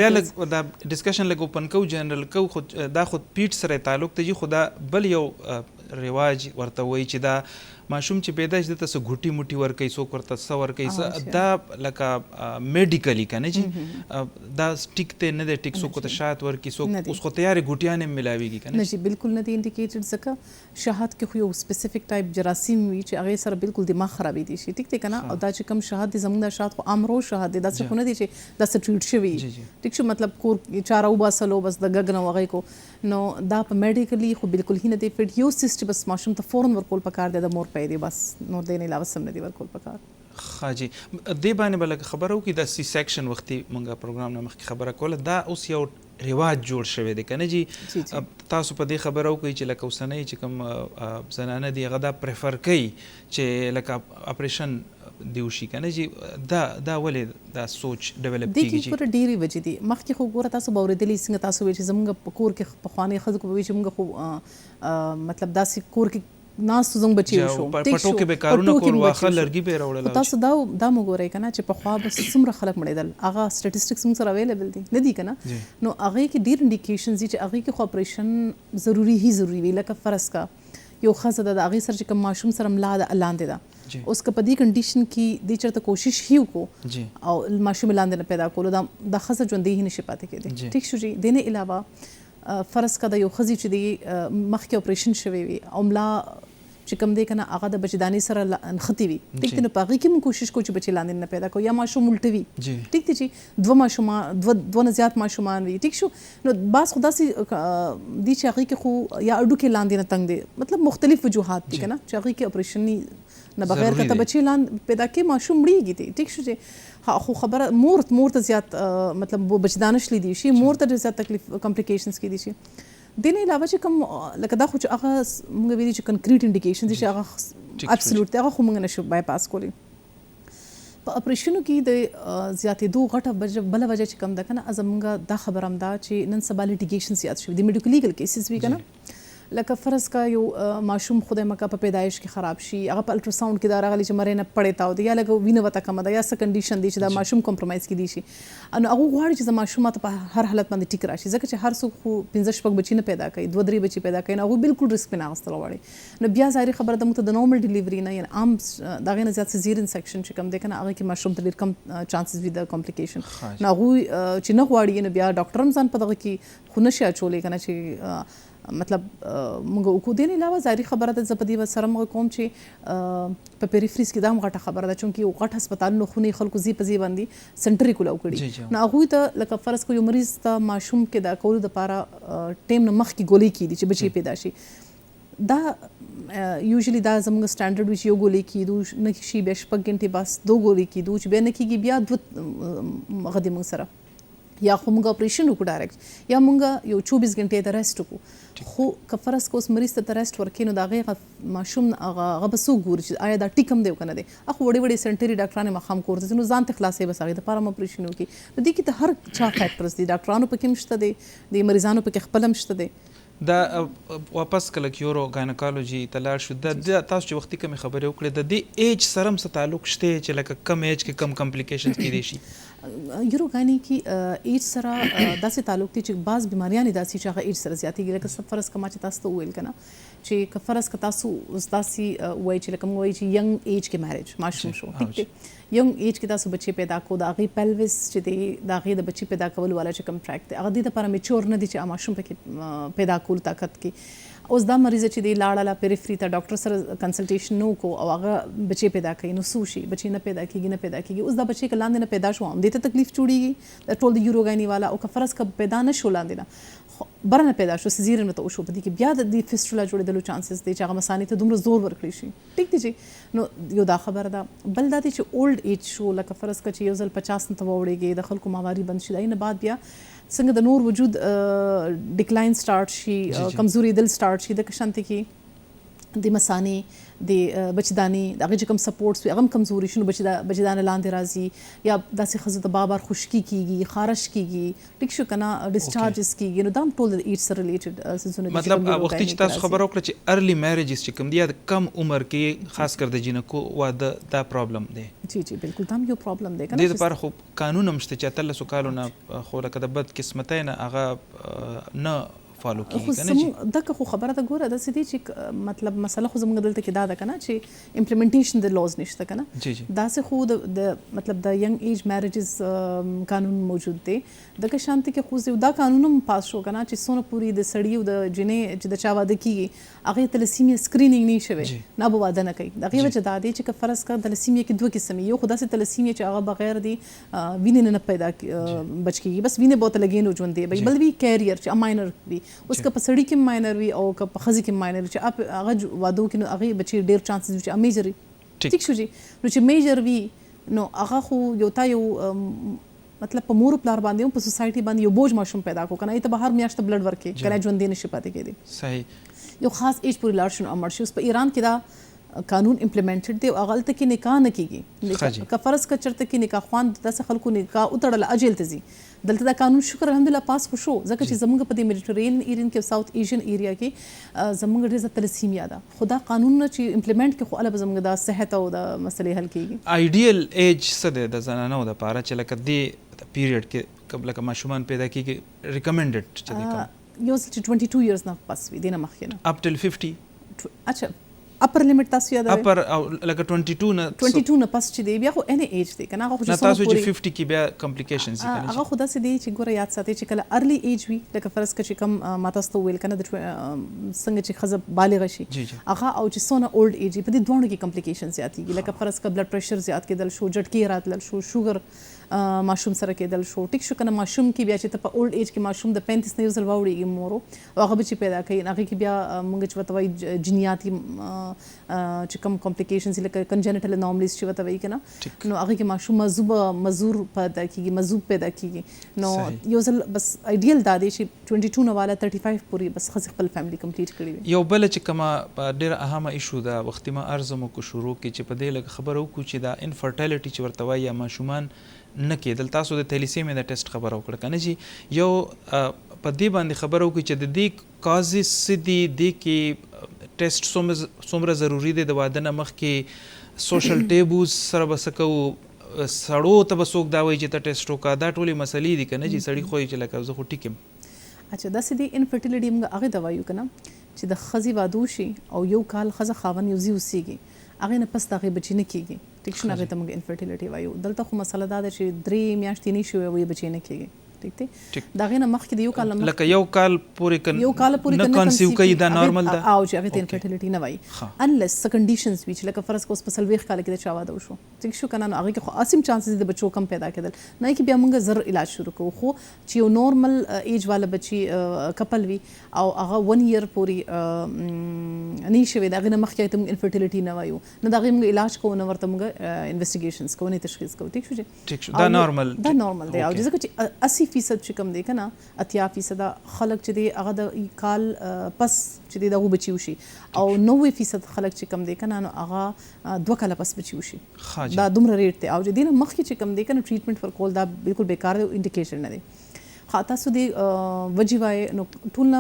بیا لږ دا ډسکشن لږ اوپن کوو جنرل کوو خو دا خو پیټ سره تعلق ته جي خو دا بل یو رواج ورته وایي چې دا ماشوم چې پیدا شي دته څه غوټي موټي ورکوي څوک ورته څه ورکوي دا لکه میډیکلی که نه جي دا ټیک دی نه دی ټیک څوک ورته شات ورکوي څوک اوس خو تیارې غوټیان هم ملاویږي که نه جی بالکل نه دی انډیکیټډ ځکه شهاد کې خو یو سپیسیفک ټایپ جراثیم وي چې هغې سره بالکل دماغ خرابېدی شي ټیک دی که نه او دا چې کوم شهاد دی زموږ دا شهاد خو عام روز شهاد دی داسې خو نه دی چې داسې ټریټ شوي ټیک شو مطلب کور چاره وباسلو بس د ګګ نه هغې کو نو دا په میډیکلی خو بالکل هی نه دی فټ یو سیسټ بس ماشوم ته فورن ورکول پکار دی د مور پی دی بس نور دی نه علاوه سم نه دی ورکول پکار ښه جي دې باندې به لکه خبره وکړي د سی سیکشن وختي مونږ پروګرام نه مخکې خبره کوله دا اوس یو رواج جوړ شوی دی که نه جي تاسو په دې خبره وکړئ چې لکه اوسنۍ چې کوم زنانه دي هغه دا پریفر کوي چې لکه اپریشن دی وشي که نه جي دا ولې دا سوچ ډیولپ کېږي دې کې ډېرې وجې دي مخکې خو ګوره تاسو به اورېدلي څنګه تاسو وایي چې زموږ په کور کې پخوانۍ ښځو به وایي چې موږ خو مطلب داسې کور کې ناستو زموږ بچي وشو پټو کې به کارونه کول واخه لرګي به راوړل تاسو دا مو ګورئ که نه چې پخوا به څومره خلک مړېدل هغه سټیټسټکس موږ سره اویلیبل دي نه دي که نه نو هغې کې ډېر انډیکیشنز دي چې هغې کې خو اپریشن ضروري وي لکه فرض کا یو ښځه ده د هغې سره چې کوم ماشوم سره ملا ده لاندې ده اوس که په دې کنډیشن کې دې چېرته کوشش هي وکړو او ماشوم لاندې نه پیدا کولو دا ښځه ژوندۍ هی نشي پاتې کېدی ټیک شو جي دې نه علاوه فرض کا د یو ښځې چې دی مخکې اپریشن شوی وي او ملا چې کوم دی که نه هغه د بچدانۍ سره نښتې وي ټیک دی نو په هغې کې موږ کوشش کوو چې بچې لاندې نه پیدا کوو یا ماشوم الټه وي ټیک دی چې دوه نه زیات ماشومان وي ټیک شو نو بعض خو داسې دي چې هغې کې خو یا اډوکې لاندې نه تنګ دی مطلب مختلف وجوهات دي که نه چې هغې کې اپریشن نه بغیر که ته بچې لاندې پیدا کې ماشوم مړېږي دی ټیک شو چې خو خبره مور ته زیات مطلب بچدانه شلی دی شي مور ته ډېر زیات تکلیف کمپلیکیشنز کېدی شي دې نه علاوه چې کوم لکه دا خو چې هغه موږ ویلي چې کنکریټ انډیکیشن دي چې هغه ابسولوټ دی هغه خو موږ نشو بای پاس کولی په اپریشنو کې د زیاتېدو غټه بله وجه چې کوم ده که نه زموږ دا خبره هم ده چې نن سبا لیټیګیشن زیات شوي دي میډیکل لیګل کیسز وي که نه لکه فرض کا یو ماشوم خدای مکه په پیدایش کې خراب شي هغه په الټراساوند کې دا راغلی چې مړی نه پړې تاو دی یا لکه وینه ورته کمه ده یا څه کنډیشن دی چې دا ماشوم کمپرومایز کېدی شي نو هغه غواړي چې ماشوم ته په هر حالت باندې ټیک راشي ځکه چې هر څوک خو 15 بچي نه پیدا کوي 2-3 بچي پیدا کوي نو هغه بالکل ریسک نه اخیستل غواړي نو بیا ظاهري خبره ده موږ ته د نورمال ډیلیوري نه یعنې عام د هغې نه زیات سیزیرین سیکشن چې کوم دی که نه هغې کې ماشوم ته ډېر کم چانسز وي د کمپلیکیشن نو هغوی چې نه غواړي نو بیا ډاکټر هم ځان په دغه کې خو نشي اچولی که نه چې مطلب موږ وکړو دې نه علاوه ظاهري خبره ده زه په دې سره موږ کوم چې په پیریفریز کې دا هم غټه خبره ده چونکې یو غټ هسپتالونو خونې خلکو ځي په ځي باندې سنټرې کولاو کړي نو هغوی ته لکه فرض کو یو مریض ته ماشوم کې دا کولو دپاره ټیم نه مخکې ګولۍ کېدي چې بچی پیدا شي دا یوزلی دا زموږ سټانډرډ وي چې یو ګولۍ کېدو نه شي بیا 6 غنټې بس 2 ګولۍ کېدو چې بیا نه کېږي بیا 2 هغه د موږ سره یا خو موږ اپریشن وکړو ډایرکټ یا موږ یو 24 غنټې د ریسټ وکړو خو که فرض که اوس مریض ته ریسټ ورکړي نو د هغې ماشوم هغه به څوک ګوري چې آیا دا ټیک هم دی که نه دی هغه وړې وړې سنټري ډاکټران یې ماښام کور ته ځي نو ځان ته خلاصوي بس هغې دپاره هم اپریشن وکړي نو دې کې ته هر چا فیکټرز دي ډاکټرانو پکې هم شته دی د مریضانو پکې خپل هم شته دی دا واپس کله یورو گاینکالوجي ته لاړ شو د تاسو چې وختي کمې خبرې وکړې د دې ایج سره هم څه تعلق شته چې لکه کم ایج کې کم کمپلیکیشنز کېدی شي یورو غایني کې ایج سره داسې تعلق دی چې بعض بیماریانې داسې چې هغه ایج سره زیاتېږي لکه فرض کما چې تاسو ته وویل که نه چې که فرض که تاسو داسې وایي چې لکه موږ وایي چې ینګ ایج کې میریج ماشوم شو ټیک دی ینګ ایج کې تاسو بچی پیدا کو د هغې پیلوس چې دی د هغې د بچی پیدا کولو والا چې کوم ټریک دی هغه دې دپاره میچور نه دی چې ماشوم پکې پیدا کولو طاقت کې اوس دا مریض چې دی لاړه پیریفري ته ډاکټر سره کنسلټیشن نو کو او هغه بچی پیدا کوي نو څه شي بچی نه پیدا کېږي اوس دا بچی که لاندې نه پیدا شو هم دې ته تکلیف جوړېږي د ټول د یورو غایني والا او که فرض که پیدا نه شو لاندې نه بره نه پیدا شو سیزیرین ورته وشو په دې کې بیا د دې فسټولا جوړېدلو چانسز دی چې هغه مثانې ته دومره زور ورکړی شي ټیک دی چې نو یو دا خبره ده بل دا دی چې اولډ ایج شو لکه فرض که چې یو ځل 50 نه ته واوړېږي د خلکو ماواري بند شي د نه بعد بیا څنګه د نور وجود ډیکلاین سٹارټ شي کمزوري دل سٹارټ شي د کشانتي کې د مثانې د بچداني د هغې چې کوم سپورټس وي هغه هم کمزوري شي نو بچدانه لاندې راځي یا داسې ښځو ته بار خشکي کېږي خارش کېږي ټیک شو که نه ډسچارجز کېږي نو دا هم ټول د ایج سره ریلیټډ سیزونه مطلب وختي چې تاسو خبره وکړه چې ارلی میریجز چې کوم دي د کم عمر کې خاص کر د جینکو واده دا پرابلم دی جی بالکل دا هم یو پرابلم دی دې دپاره خو قانون هم شته چې 13 کالو نه خو لکه د بد قسمتۍ نه هغه نه فالو خو کیږي کنه جی دغه خو خبره ده ګوره د سدي چې مطلب مسله خو زموږ دلته کې دا ده کنه چې امپلیمنټیشن د لوز نشته کنه جی جی دا سه خو د مطلب د ینګ ایج میریجز قانون موجود دی دغه شانتي کې خو دا قانون هم پاس شو کنه چې سونه پوری د سړی او د جنې چې د چا واده کیږي هغه تلسیمیا سکرینینګ نه شوی نه به واده نه کوي دغه وجه دا دی چې فرض کړه تلسیمیا کې دوه قسم یو خدا سه تلسیمیا چې هغه بغیر دی وینې نه پیدا بچ کیږي بس وینې بوتل لګین او ژوند دی بل وی کیریئر چې ماینر وي اوس که په سړی کې ماینر وي او که په خزي کې ماینر چې هغه وادو کې نو هغه بچي ډیر چانسز چې میجر ټیک شو جی نو چې میجر وي نو هغه خو یو مطلب په مور پلار باندې په سوسایټي باندې یو بوج ماشوم پیدا کو کنه ته بهر میاشت بلډ ورکې کنه ژوند دی نشي پاتې کېدی صحیح یو خاص ایج پورې لاړ شنو امر شي اوس په ایران کې دا قانون امپلیمنټډ دی او غلطه کې نکاح نه کیږي که فرض کا چرته کې نکاح خوان د خلکو نکاح اتړل اجل ته زی دلته دا قانون شکر الحمدلله پاس خو شو ځکه چې زموږ په دې میډیټرین ایرین کې ساوث ایشین ایریا کې زموږ ډېر تلسیمیا ده خدا قانون چې امپلیمنټ کې خو البته زموږ د صحت او د مسلې حل کیږي آیډیل ایج څه ده د زنانو د پاره چې لکه دې پیریډ کې قبل که ماشومان پیدا کیږي ریکمندډ چې ده یو 22 ایئرز نه پس وي دینه مخکې نه اپ ټل 50 اچھا اپر لیمټ تاسو یاد اپر او لکه 22 نه پس چې دی بیا خو ان ایج دی کنه هغه خو تاسو چې 50 کې بیا کمپلیکیشنز دي هغه خدا سي دی چې ګوره یاد ساتي چې کله ارلی ایج وي لکه فرض کړه چې کم ماته ستو ویل کنه د څنګه چې خزه بالغ شي هغه او چې سونه اولډ ایج په دې دوه کې کمپلیکیشن زیاتېږي لکه فرض کړه بلډ پريشر زیات کېدل شو جټکی راتلل شو شوګر ماشوم سره کېدل شو ټیک شو کنه ماشوم کې بیا چې ته په اولډ ایج کې ماشوم د 35 نه یوزل واوړيږي مورو او هغه به چې پیدا کوي هغه کې بیا موږ چې وتوي جنیاتي چې کوم کمپلیکیشنز لکه کنجنټل انومالیز چې وتوي کنه نو هغه کې ماشوم مزور پیدا کیږي مزوب پیدا کیږي نو یوزل بس ایډیل دا دی چې 22 نه والا 35 پوری بس خاص خپل فیملی کمپلیټ کړي یو بل چې کما ډېر اهمه ایشو دا وخت ما ارزمو کو شروع کې چې په دې لګ خبرو کو چې دا انفرټیلیټي چې ورتوي یا ماشومان نه کېدل تاسو د تلیسیمیا د ټیسټ خبرو کړ کنه جی یو په دې باندې خبرو کې چې د دې کازز سدي د کې ټیسټ څومره ضروری دی د واده نه مخکې سوشل ټیبوز سره بسکو سړو ته بسوک دا وایي چې ته ټیسټ وکړه دا ټولې مسلې دي کنه جی سړی خو چې لکه زه خو ټیکم اچھا دا سدي انفرټیلیټي موږ هغه دوایو کنه چې د خزي وادو شي او یو کال خزه خاون یو زی وسیږي هغه نه پس دغه بچی نه کیږي ټیک شنه هغه ته موږ انفرټیلیټي وایو دلته خو مسله دا ده چې 3 میاشتې نه شوی وي بچی نه کیږي ټیک دی دا غینه مخکې یو کال لکه یو کال پورې نه کنسیو کوي دا نارمل ده او چې هغه ته انفرټیلیټي نه وایي انلیس س کنډیشنز وی چې لکه فرض کو په سلويخ کال کې د چا واده وشو ټیک شو کنه هغه کې خو اسیم چانسز د بچو کم پیدا کېدل نه کې بیا موږ زر علاج شروع کوو خو چې یو نورمل ایج والا بچي کپل وی او هغه 1 ایئر پوری نه شوی دا غینه مخکې ته انفرټیلیټي نه وایو نه دا غي موږ علاج کوو نه ورته موږ انویسټیګیشنز کوو نه تشخیص کوو ټیک شو دا نارمل دی او ځکه چې 80% چې کم دی کنه 80% خلک چې دی هغه د کال پس چې دی دغه بچیو شي او 90% خلک چې کم دی کنه نو هغه 2 کال پس بچیو شي دا دومره ریټ دی او چې دینه مخکې چې کم دی کنه ټریټمنټ ورکول دا بالکل بیکار دی انډیکیشن نه دی خاطر سو دی وجې وای نو ټول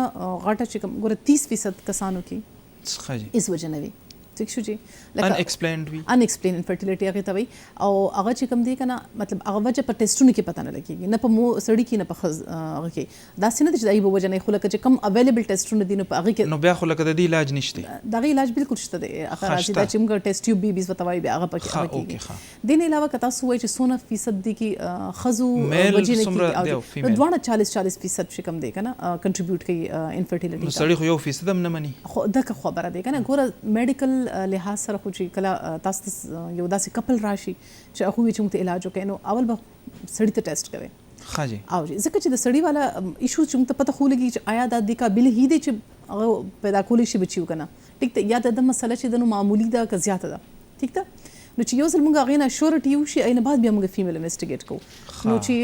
غاټه چې کم ګوره 30% کسانو کې اس وجه نه وي ټیک شو جی ان ایکسپلینډ وی ان ایکسپلین انفرټیلیټي هغه ته وي او هغه چې کم دی کنه مطلب هغه وجه په ټیسټونو کې پته نه لګيږي نه په مو سړی کې نه په خز هغه کې دا سینه چې دای په وجه نه خو لکه چې کم اویلیبل ټیسټونه دي نو په هغه کې نو بیا خو لکه د دې علاج نشته دا غي علاج بالکل شته دی اخر راځي دا چې موږ ټیسټ ټیوب بیبیز وتوي بیا هغه پکې هغه کې دین علاوه کتا سو وای چې 100% دي کې خزو وجه نه کې او دوه 40% چې کم دی کنه کنټریبیوټ کوي انفرټیلیټي نو سړی خو یو فیصد هم نه مني خو دا خبره دی کنه ګوره میډیکل لحاظ سره چې کله تاسو یو داسې کپل راشي چې هغه وی چې موږ ته علاج وکړي نو اول به سړی ته ټیسټ کوي خاجي او ځکه چې د سړی والا ایشو چې موږ ته پته خو لګي چې آیا د قابل هی دی چې هغه پیدا کولی شي بچیو کنه ټیک ته یا د مسله چې د معمولی ده که زیاته ده ټیک ته نو چې یو ځل موږ هغه نه شورټي وشي اینه بعد بیا موږ فیمیل انویسټیګیټ کوو نو چې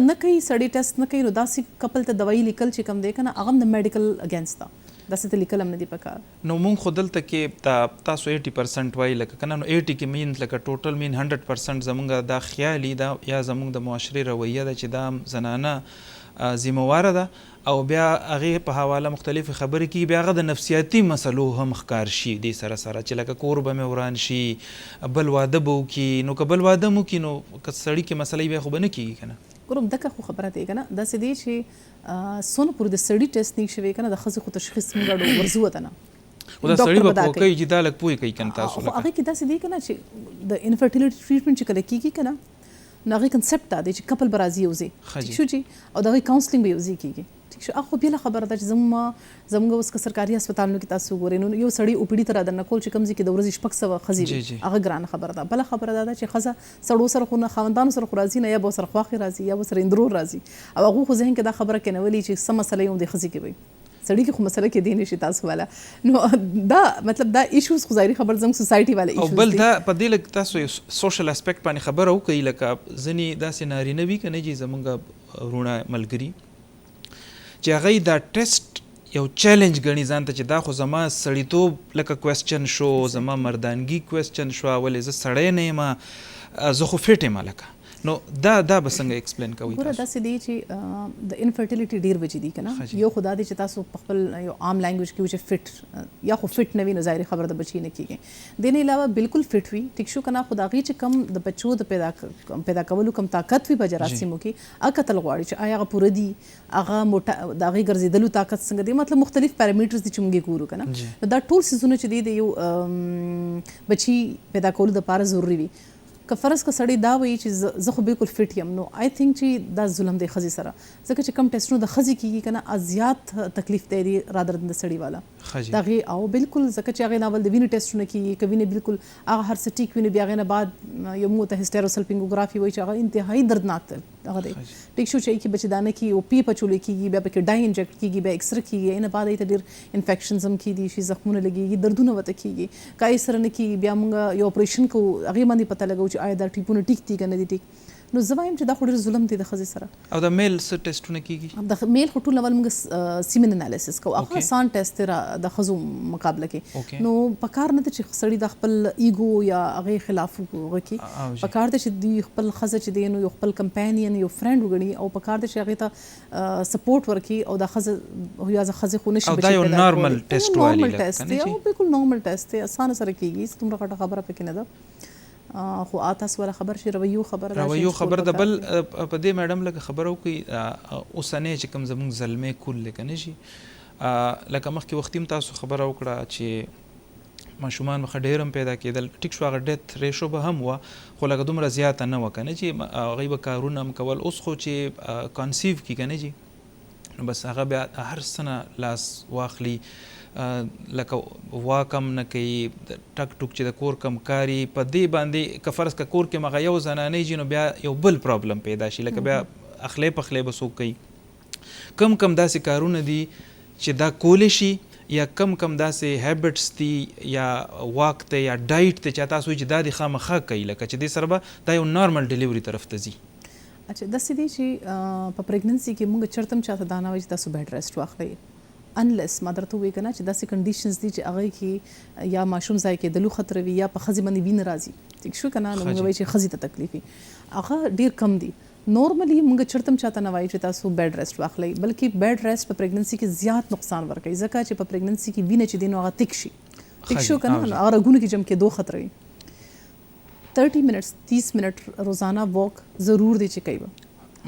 نه کوي سړی ټیسټ نه کوي نو داسې کپل ته دوايي لیکل چې کم دی کنه هغه د میډیکل اگینست ده داسې ته لیکل هم نه دی پکار نو مونږ خو دلته کې تاسو 80% وایي لکه کنه نو 80 کې مین لکه ټوټل مین 100% زمونږ دا خیالي دا یا زمونږ د معاشري رویه ده چې دا زنانه ذمہواره ده او بیا هغې په حواله مختلفې خبرې کیږي، بیا هغه د نفسیاتي مسلو هم ښکار شي دې سره سره چې لکه کور به مې وران شي، بل واده به وکړي. نو که بل واده مو وکړي نو که سړي کې مسلې بیا خو به نه کېږي که نه. ګورم دغه خو خبره دی که نه، داسې دی چې څونه پورې د سړي ټیسټ نه شوی که نه د ښځې خو تشخیص موږ ورځو ته نه او دا سړي به پوه کوي چې دا لږ پوه کوي که نه تاسو خو هغې کې داسې دی که نه چې د انفرټیلیټي ټریټمنټ چې کله کېږي که نه نو هغې کنسپټ دا دی چې کپل به راځي یو ځای، ټیک شو چې او د هغې کاونسلینګ به یو ځای کېږي، ټیک شو. هغه خو بېله خبره ده چې زموږ اوس که سرکاري هسپتالونو کې تاسو وګورئ نو یو سړی او پي ډي ته رادننه کول چې کوم ځای کې د ورځې 600 ښځې وي هغه ګرانه خبره ده. بله خبره دا ده چې ښځه سړو سره خو نه خاوندانو سره خو راځي نه، یا به ورسره خواښې راځي یا به ورسره اندرور راځي، او هغوی خو ذهن کې دا خبره کېنولې چې څه مسله یې هم د ښځې کې وي، سړی کې خو مسله کې دی نشي تاسو والا. نو دا مطلب دا ایشوز خو ظاهري خبر زموږ سوسایټي والا ایشوز او بل دا په دې لږ تاسو یو سوشل اسپیکټ باندې خبره وکړئ. لکه ځینې داسې نارینه وي که نه چې زموږ وروڼه ملګري چې هغوی دا ټیسټ یو چیلنج ګڼي ځان ته چې دا خو زما سړیتوب لکه کوېسچن شو، زما مردانګي کوېسچن شوه، ولې زه سړی نه یم، زه خو فټ یم لکه. نو دا به څنګه ایکسپلین کوئ؟ ګوره داسې دی چې د انفرټیلیټي ډېر وجې دي که نه. یو خو دا دی چې تاسو په خپل یو عام لینګویج کې وایي چې فټ یا خو فټ نه وي نو ظاهري خبره د بچي نه کېږي. دې نه علاوه بالکل فټ وي ټیک شو که نه، خو د هغې چې کم د بچو د پیدا کولو کم طاقت وي په جراثیمو کې هغه کتل غواړي چې آیا هغه پوره دي، هغه موټه د هغې ګرځېدلو طاقت څنګه دی، مطلب مختلف پیرامیټرز دي چې موږ یې ګورو که نه. نو دا ټول څیزونه چې دي د یو بچي پیدا کولو دپاره ضروري وي. که فرض که سړی دا وایي چې زه خو بالکل فټ یم نو آی تھنک چې دا ظلم دی ښځې سره، ځکه چې کم ټیسټونه د ښځې کېږي که نه زیات تکلیف دی رادر د سړي والا د هغې. او بالکل ځکه چې هغې ناول د وینې ټیسټونه کېږي، که وینې بالکل هغه هر څه ټیک وینې بیا هغې نه بعد یو موږ ته هسټیروسلپینګوګرافي وایي چې هغه انتهایي دردناک هغه دی ټیک شو، چې هغې کې بچدانه کېږي او پی پچولی کېږي، بیا پکې ډای انجکټ کېږي، بیا ایکسره کېږي، هغې نه بعد هغې ته ډېر انفیکشنز هم کېدي شي، زخمونه لګېږي، دردونه ورته کېږي. که هغې سره نه کېږي بیا موږ یو اپریشن کوو، هغې باندې پته لګوو چې آیا دا ټیپونه ټیک دي که نه دي ټیک. نو زه وایم چې دا خو ډېر ظلم دی د ښځې سره. او د میل څه ټیسټونه کېږي؟ د میل خو ټول اول موږ سیمن انالیسس کوو، هغه آسان ټیسټ دی د ښځو مقابله کې. نو پکار نه ده چې سړي د خپل ایګو یا هغې خلاف وکړي، پکار ده چې دوی خپل ښځه چې دی نو یو خپل کمپینین یو فرینډ وګڼي، او پکار ده چې هغې ته سپورټ ورکړي، او دا ښځه یا ښځې خو نشي دا یو نارمل ټیسټ والی نارمل ټیسټ دی، او بالکل نارمل ټیسټ دی، اسانه سره کېږي، دومره غټه خبره پکې نه ده. خو تاسو ولا خبر شي رویو خبره د بل په دې میډم لکه خبره وکړي اوسنۍ چې کوم زموږ زلمې کول لکه نه شي لکه مخکې وختي هم تاسو خبره وکړه چې ماشومان مخه ډېر هم پیدا کېدل، ټیک شو، هغه ډیت ریشو به هم وه، خو لکه دومره زیاته نه وه که نه چې هغوی به کارونه هم کول. اوس خو چې کانسیو کړي که نه جي نو بس هغه بیا هر څه نه لاس واخلي، لکه واک هم نه کوي، ټک ټوک چې د کور کم کاري په دې باندې که فرض که کور کې مغه یو زنانۍ جي نو بیا یو بل پرابلم پیدا شي، لکه بیا اخلی پخلی به څوک کوي. کم داسې کارونه دي چې دا کولی شي، یا کم داسې هیبټس دي یا واک ته یا ډایټ ته چې تاسو چې دا د خامخا کوي، لکه چې دې سره به دا یو نارمل ډیلیوري طرف ته ځي. اچھا داسې دی چې په پریګننسي کې موږ چرته هم چاته دا نه وایي چې تاسو بیډ ریسټ واخلئ، انلیس ما درته ووایي که نه چې داسې کنډیشنز دي چې هغې کې یا ماشوم ځای کېدلو خطر وي یا په ښځې باندې وینه راځي، ټیک شو که نه، نو موږ وایي چې ښځې ته تکلیف وي، هغه ډېر کم دي. نارملی موږ چرته هم چاته نه وایو چې تاسو بیډ ریسټ واخلئ، بلکې بیډ ریسټ په پریګننسي کې زیات نقصان ورکوي، ځکه چې په پریګننسي کې وینه چې دی نو هغه تک شي، ټیک شو که نه، نو هغه رګونو کې جم کېدو خطر وي. 30 منټس 30 منټ روزانه واک ضرور دی چې کوي،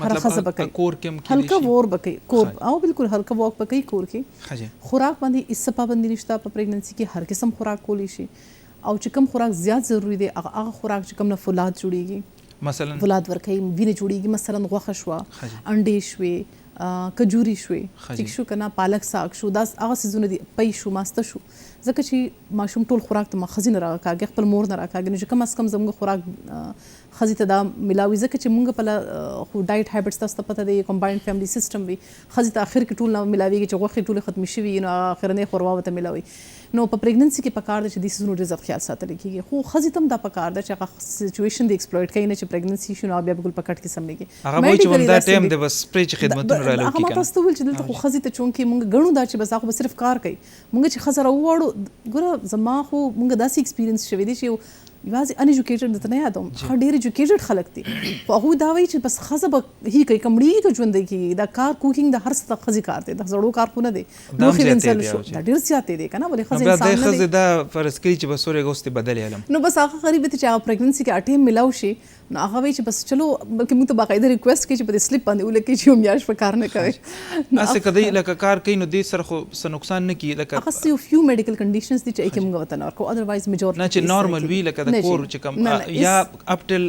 هر ښځه به کوي، کور کې هلکه وور به کوي، کور او بالکل هلکه واک به کوي کور کې. خوراک باندې هېڅ پابندي نشته په پریګننسي کې، هر قسم خوراک کولی شي، او چې کوم خوراک زیات ضروري دی هغه خوراک چې کوم نه فولاد جوړیږي، مثلا فولاد ورکوي، وینه جوړیږي، مثلا غوښه شوه، انډې شوې، کجوري شوې، ټیک شو که نه، پالک ساګ شو، دا هغه څیزونه دي، پی شو، ماسته شو، ځکه چې ماشوم ټول خوراک ته ښځې نه راکاږي، خپل مور نه راکاږي، نو چې کم از کم زموږ خوراک ښځې ته دا ملاوي، ځکه چې موږ په خو ډایټ هیبټس تاسو ته پته دی کمباینډ فیملی سیسټم وي، ښځې ته اخر کې ټول نه ملاویږي چې غوښې ټولې ختمې شوي وي نو اخرنۍ خوروا ورته ملاوي. نو په پریګننسي کې پکار ده چې دې څیزونو ډېر زیات خیال ساتلی کېږي، خو ښځې ته هم دا پکار ده چې هغه سچویشن دې ایکسپلویټ کوي نه چې پریګننسي شي نو بیا بالکل په کټ کې سمېږي. هغه وایي چې همدا ټایم دی بس پرې چې خدمتونه رالو کېږي. هغه ما تاسو ته وویل چې دلته خو ښځې ته چونکې موږ ګڼو دا چې بس هغه به صرف کار کوي، موږ چې ښځه راوواړو، ګوره زما خو موږ داسې ایکسپیرینس شوی دی چې یوازې ان ایجوکیټډ درته نه یادوم هغه ډېر ایجوکیټډ خلک دي خو هغوی دا وایي چې بس ښځه به هي کوي کمړي ته ژوندی کېږي دا کار کوکینګ د هر څه د ښځې کار دی د زړو کارخونه دی لوښي وینځل شو دا ډېر زیات دی که نه ولې ښځه انسان نه دی دا فرض کړي چې بس سورې اګوستې بدلې علم نو بس هغه غریب دی چې هغه پریګننسي کې اټیم ملاو شي نو هغه وایي چې بس چلو بلکې موږ ته باقاعده ریکویسټ کوي چې په دې سلیپ باندې ولګي چې یو میاشت په کار نه کوي هسې که دی لکه کار کوي نو دې سره خو څه نقصان نه کیږي لکه هغه یو فیو میډیکل کنډیشنز دي چې هغې موږ ورته نه ورکوو ادروایز میجورټي نه چې نارمل وي لکه د کور چې کوم یا اپ ټل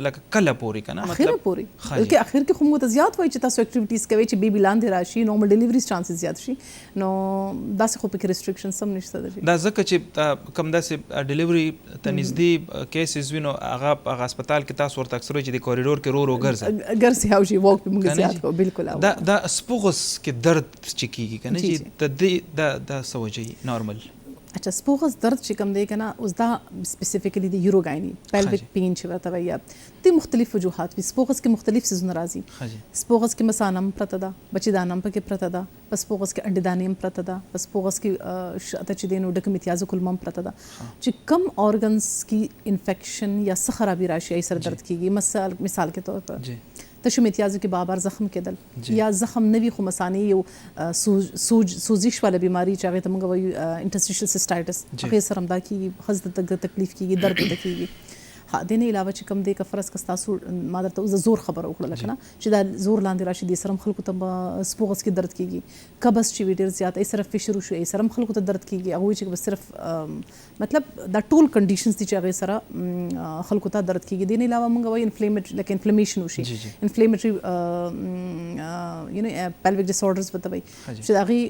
لکه کله پورې که نه اخره پورې بلکې اخر کې خو موږ ته زیات وایي چې تاسو اکټیویټیز کوئ چې بیبي لاندې راشي نورمل ډیلیوري چانسز زیات شي نو داسې خو پکې ریسټریکشنز هم نشته دی دا ځکه چې کوم داسې ډیلیوري ته نږدې کیسز وي نو هغه هسپتال کې تاسو ورته اکثر چې د کوریډور کې رو ګرځي او شي واک په موږ زیات کوو بالکل دا سپوغس کې درد چې کیږي که نه چې د دې دا څه وجه نارمل اچھا سپوغس درد چې کوم دی که نه اوس دا سپیسیفیکلی د یوروګایني پیلویک پین چې ورته وایي دې مختلف وجوهات وي سپوغس کې مختلف څیزونه راځي سپوغس کې مثانه هم پرته ده بچي دانه هم پکې پرته ده په سپوغس کې انډې دانې هم پرته ده په سپوغس کې شاته چې دی نو ډکه متیازه کلمه هم پرته ده چې کم آرګنز کې انفیکشن یا څه خرابي راشي ای سر درد کېږي مثال کے طور پر تشو متیازو کې بار زخم کېدل یا زخم نه وي خو مثانې یو سوزش والا بیماری چې هغې ته موږ وایو انټرسټیشل سیسټایټس هغې سره هم دا کېږي ښځې ته تکلیف کېږي درد ورته کېږي ها دې نه علاوه چې کوم دی که فرض که ستاسو ما درته اوس د زور خبره وکړله که نه چې دا زور لاندې راشي دې سره هم خلکو ته سپوغس کې درد کېږي قبض چې وي ډېر زیات ای سره فشر وشو ای سره هم خلکو ته درد کېږي هغوی چې بس صرف مطلب دا ټول کنډیشنز دي چې هغې سره خلکو ته درد کېږي دې نه علاوه موږ وایو انفلیمیټري لکه انفلمیشن وشي انفلیمیټري پیلویک ډسارډرز ورته وایي چې د هغې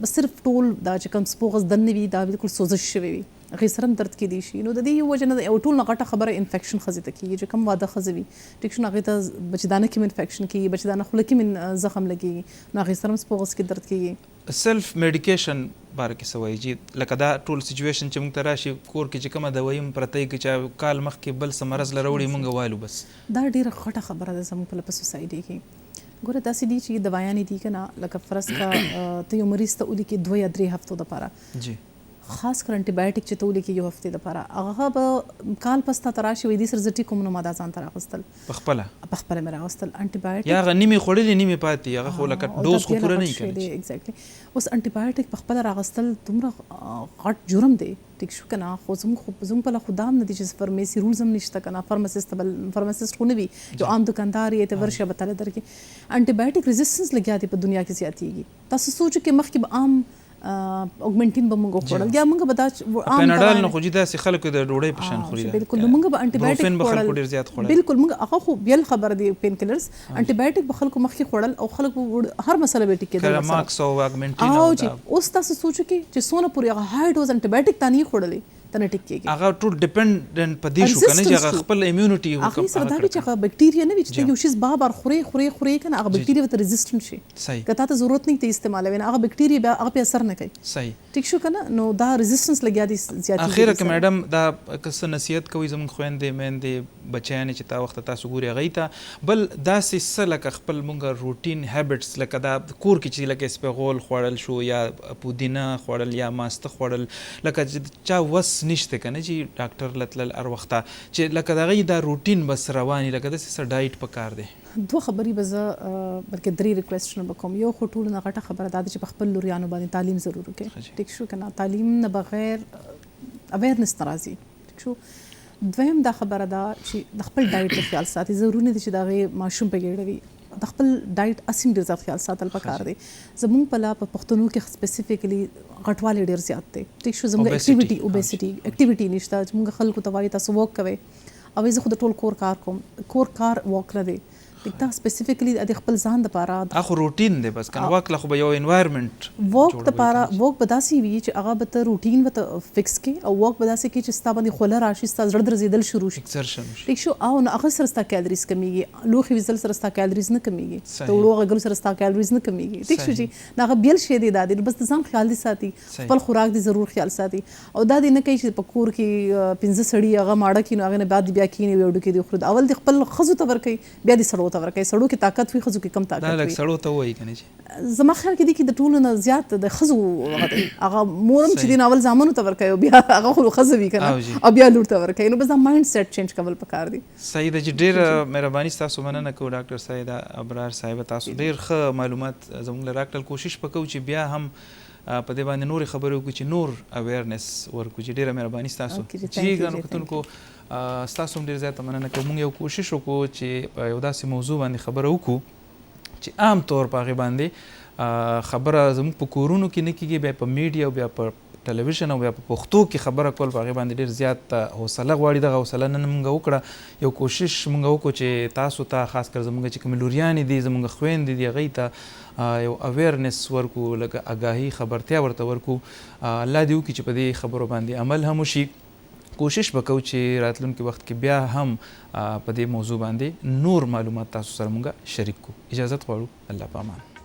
بس صرف ټول دا چې کوم سپوغس دننه وي دا بالکل سوزش شوی وي هغې سره هم درد کېدی شي نو د دې یو وجه نه یو ټول نه غټه خبره انفیکشن ښځې ته کېږي چې کوم واده ښځه وي ټیک شو نو هغې ته بچیدانه کې هم انفیکشن کېږي بچیدانه خوله کې هم زخم لګېږي نو هغې سره هم سپوغس کې درد کېږي سیلف میډیکیشن باره کې څه وایي چې لکه دا ټول سچویشن چې موږ ته راشي کور کې چې کومه دوایي هم پرته وي که چې کال مخکې بل څه مرض له راوړي موږ وایلو بس دا ډېره غټه خبره ده زموږ په سوسایټي کې ګوره داسې دي چې دوایانې دي که نه لکه فرض کا ته یو مریض ته ولیکې 2 یا 3 هفتو دپاره خاص کر انټي بایوټیک چې ته ولیکې یو هفتې دپاره هغه به کال پس تا ته راشي وایي دې سره زه ټیک کوم نو ما دا ځان ته راغوستل پخپله مې راغوستل انټي بایوټیک یا هغه نیمې خوړلې نیمې پاتې هغه خو لکه ډوز خو پوره نه وي کنه ایگزیکټلی اوس انټي بایوټیک پخپله راغوستل دومره غټ جرم دی ټیک شو که نه خو زموږ په له خو دا هم نه دي چې فرمیسي رولز هم نشته که نه فارماسسټ خو نه وي یو عام دکاندار یې ته ورشه به تاله درکړي انټي بایوټیک ریزسټنس لګیا دی په دنیا کې زیاتېږي تاسو سوچو کې مخکې به عام اوګمنټین به موږ وخوړل یا موږ به دا پیناډال نه خو چې داسې خلکو د ډوډۍ په شان خوري بالکل نو موږ به انټي بایوټیک خوړل بالکل موږ هغه خو بیل خبره دی پین کلرز انټي بایوټیک به خلکو مخکې خوړل او خلکو هر مسله به ټیک کېدل ماکس او اوګمنټین او چې اوس تاسو سوچو کې چې څونه پورې هغه هاي ډوز انټي بایوټیک تا نه خوړلې تنه ټیک کېږي هغه ټول ډیپندنت په دې شو کنه چې هغه خپل ایمیونټي هغه سره دا چې هغه بکټیریا نه وي چې یو شی بار خوري کنه هغه بکټیریا ته ریزिस्टنت شي کته ته ضرورت نه ته استعمالوي نه هغه بکټیریا به هغه په اثر نه کوي صحیح ټیک شو کنه نو دا ریزिस्टنس لګیا دي زیات اخیره کې میډم دا کس نصیحت کوي زموږ خويندې مېندې بچیان چې تا وخت تاسو ګوري غي ته بل داسې څه لکه خپل مونږ روټین هابټس لکه دا کور کې چې لکه سپغول خوړل شو یا پودینه خوړل یا ماسته خوړل لکه چا وس نشته کنه چې ډاکټر لتل ار وخته چې لکه دغه دا روټین بس رواني لکه د څه ډایټ پکار دی دوه خبرې به زه بلکې 3 ریکویسټونه به کوم یو خو ټولو نه غټه خبره دا ده چې په خپل لوریانو باندې تعلیم ضرور وکړي ټیک شو کنه تعلیم نه بغیر اویرنس ناراضي ټیک شو دویم دا خبره ده چې د خپل ډایټ خیال ساتي ضروري نه دي چې دغه ماشوم په ګډوي د خپل ډایټ اسیم ډیر زیات خیال ساتل پکار دی زموږ په لا په پښتنو کې سپیسیفیکلی غټوالی ډیر زیات دی ټیک شو زموږ اکټیویټي اوبیسټي اکټیویټي نشته چې موږ خلکو ته وایي تاسو واک کوئ او زه خو د ټول کور کار کوم کور کار واک نه دی دا سپیسیفیکلی د خپل ځان لپاره اخو روټین دی بس کنه واک له خو به یو انوایرنمنت واک لپاره واک به داسې وي چې هغه به ته روټین به فکس کې او واک به داسې کې چې ستا باندې خوله راشي ستا زړه درزیدل شروع شي ایکسرشن ټیک شو او نو هغه سره ستا کیلریز کمیږي لوښي ویزل سره ستا کیلریز نه کمیږي ته وړو غږ سره ستا کیلریز نه کمیږي ټیک شو چې هغه بیل شي دی دا دی بس د ځان خیال دي ساتي خپل خوراک دي ضرور خیال ساتي او دا دی نه کوي چې په کور کې 15 سړي هغه ماړه کینو هغه نه بعد بیا کینی ویډیو کې دی خو اول د خپل خزو ته ور کوي بیا د سړو ته ورکوي سړو کې طاقت وي ښځو کې کم دا طاقت لږ وي سړو ته وایي که نه چې زما خیال کې دي چې د ټولو نه زیات د ښځو هغه دی هغه مورم چې صحیح. دی اول زامنو ته ورکوي او بیا هغه خو ښځه وي که او جی. نه او بیا لور ته ورکوي نو بس دا مایند سیټ چینج کول پکار دي صحیح ده چې ډېر مهرباني ستاسو مننه کوو ډاکټر سعید ابرار صاحب تاسو ډېر ښه معلومات زموږ له راکړل کوشش به کوو چې بیا هم په دې باندې نورې خبرې وکړو چې نور اویرنس ورکړو چې ډېره مهرباني ستاسو Okay, thank چې you, ګرانو کتونکو ستاسو هم ډېر زیاته مننه کوم موږ یو کوشش وکړو چې په یو داسې موضوع باندې خبره وکړو چې عام طور په هغې باندې خبره زموږ په کورونو کې نه کېږي بیا په میډیا او بیا په ټلویزیون او بیا په پښتو کې خبره کول په هغې باندې ډېر زیات حوصله غواړي دغه حوصله نن موږ وکړه یو کوشش موږ وکړو چې تاسو ته خاص کر زموږ چې کومې لوریانې دي زموږ خویندې دي هغوی ته یو اویرنس ورکو لکه آګاهي خبرتیا ورته ورکو الله دې وکړي چې په دې خبرو باندې عمل هم وشي کوشش وکړو چې راتلونکي وخت کې بیا هم په دې موضوع باندې نور معلومات تاسو سره مونږ شریک کړو اجازت غواړو الله په امان